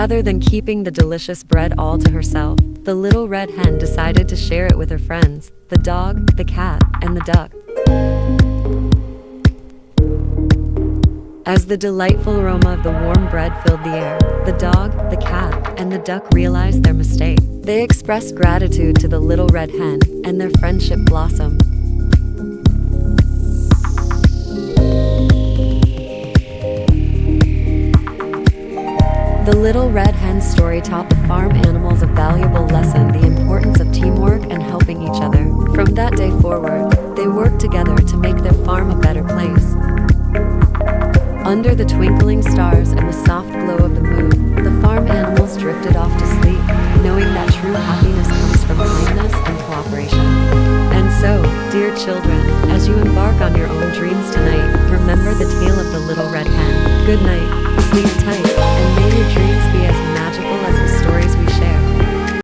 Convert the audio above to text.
Rather than keeping the delicious bread all to herself, the little red hen decided to share it with her friends, the dog, the cat, and the duck. As the delightful aroma of the warm bread filled the air, the dog, the cat, and the duck realized their mistake. They expressed gratitude to the little red hen, and their friendship blossomed. The Little Red Hen story taught the farm animals a valuable lesson: the importance of teamwork and helping each other. From that day forward, they worked together to make their farm a better place. Under the twinkling stars and the soft glow of the moon, the farm animals drifted off to sleep, knowing that true happiness comes from kindness and cooperation. And so, dear children, as you embark on your own dreams tonight, remember the tale of the Little Red Hen. Good night.